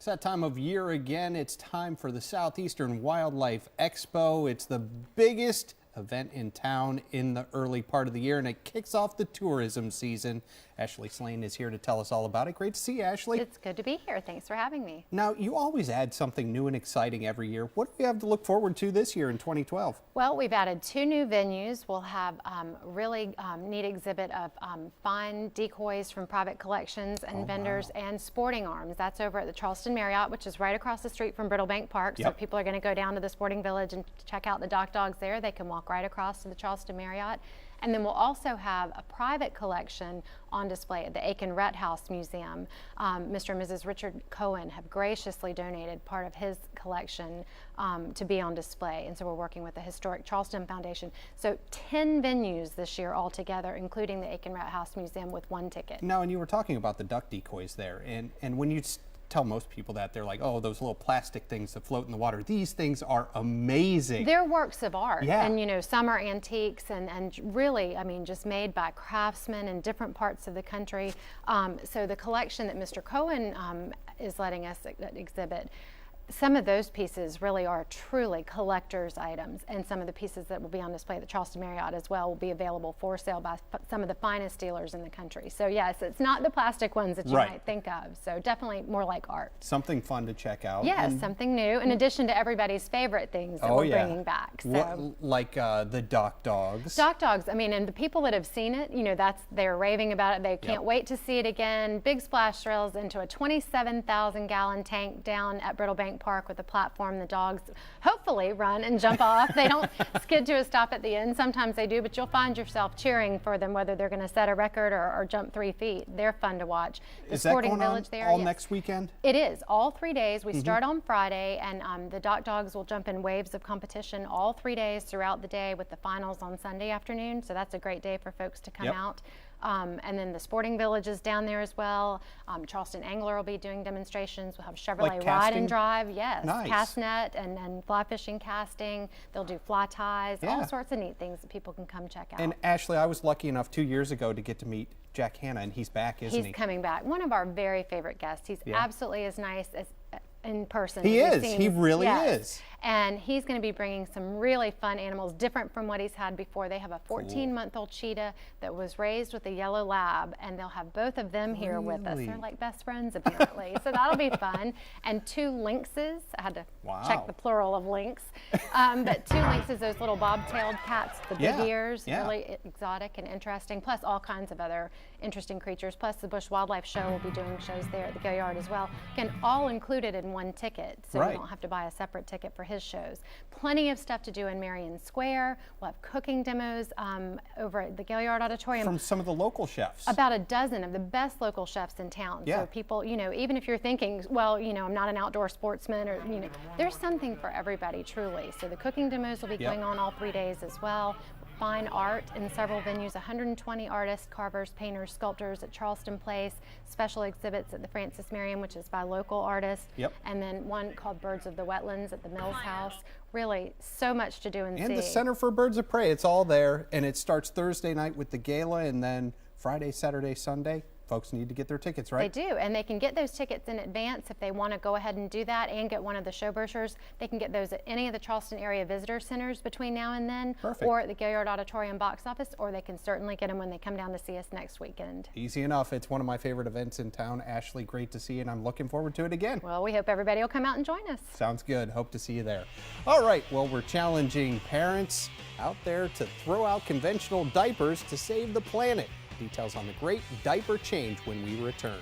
It's that time of year again. It's time for the Southeastern Wildlife Expo. It's the biggest event in town in the early part of the year, and it kicks off the tourism season. Ashley Slane is here to tell us all about it. Great to see you, Ashley. It's good to be here. Thanks for having me. Now, you always add something new and exciting every year. What do we have to look forward to this year in 2012? Well, we've added 2 new venues. We'll have really neat exhibit of fine decoys from private collections and vendors and sporting arms. That's over at the Charleston Marriott, which is right across the street from Brittle Bank Park. So if people are going to go down to the sporting village and check out the Dock Dogs there, they can walk right across to the Charleston Marriott. And then we'll also have a private collection on display at the Aiken Rhett House Museum. Mr. and Mrs. Richard Cohen have graciously donated part of his collection to be on display. And so we're working with the Historic Charleston Foundation. So 10 venues this year altogether, including the Aiken Rhett House Museum with 1 ticket. Now, and you were talking about the duck decoys there, and when you tell most people that, they're like, oh, those little plastic things that float in the water. These things are amazing. They're works of art. Yeah. And you know, some are antiques and really, I mean, just made by craftsmen in different parts of the country. So the collection that Mr. Cohen is letting us exhibit, some of those pieces really are truly collector's items, and some of the pieces that will be on display at the Charleston Marriott as well will be available for sale by some of the finest dealers in the country. So yes, it's not the plastic ones that you might think of. So definitely more like art. Something fun to check out. Yes, something new in addition to everybody's favorite things that we're bringing back. So like the Dock Dogs. Dock Dogs, I mean, and the people that have seen it, you know, they're raving about it. They can't wait to see it again. Big splash thrills into a 27,000-gallon tank down at Brittle Bank Park with a platform. The dogs hopefully run and jump off. They don't skid to a stop at the end. Sometimes they do, but you'll find yourself cheering for them, whether they're going to set a record or jump 3 feet. They're fun to watch. The Is that sporting going village on there, all next weekend? It is, all 3 days. We start on Friday, and the Dock Dogs will jump in waves of competition all 3 days throughout the day, with the finals on Sunday afternoon. So that's a great day for folks to come out. And then the sporting village is down there as well. Charleston Angler will be doing demonstrations. We'll have Chevrolet Ride and Drive, cast net and fly fishing casting. They'll do fly ties, all sorts of neat things that people can come check out. And Ashley, I was lucky enough 2 years ago to get to meet Jack Hanna, and he's back, isn't he? He's coming back. One of our very favorite guests. He's absolutely as nice as in person. He is. He really is. And he's going to be bringing some really fun animals, different from what he's had before. They have a 14-month-old cheetah that was raised with a yellow lab, and they'll have both of them here with us. They're like best friends, apparently. So that'll be fun. And 2 lynxes. I had to check the plural of lynx. But 2 lynxes, those little bob-tailed cats, the big ears, really exotic and interesting, plus all kinds of other interesting creatures. Plus the Bush Wildlife Show will be doing shows there at the Gilliard as well. Again, all included in 1 ticket, so you don't have to buy a separate ticket for his shows. Plenty of stuff to do in Marion Square. We'll have cooking demos over at the Gilliard Auditorium. From some of the local chefs. About a dozen of the best local chefs in town. So people, you know, even if you're thinking, well, you know, I'm not an outdoor sportsman, or, you know, there's something for everybody, truly. So the cooking demos will be going on all 3 days as well. Fine art in several venues, 120 artists, carvers, painters, sculptors at Charleston Place, special exhibits at the Francis Merriam, which is by local artists, and then one called Birds of the Wetlands at the Mills House. Really so much to do and see. And the Center for Birds of Prey, it's all there, and it starts Thursday night with the gala, and then Friday, Saturday, Sunday. Folks need to get their tickets, right? They do, and they can get those tickets in advance if they want to go ahead and do that and get one of the show brochures. They can get those at any of the Charleston area visitor centers between now and then, or at the Gilliard Auditorium box office, or they can certainly get them when they come down to see us next weekend. Easy enough. It's one of my favorite events in town. Ashley, great to see you, and I'm looking forward to it again. Well, we hope everybody will come out and join us. Sounds good. Hope to see you there. All right, well, we're challenging parents out there to throw out conventional diapers to save the planet. Details on the great diaper change when we return.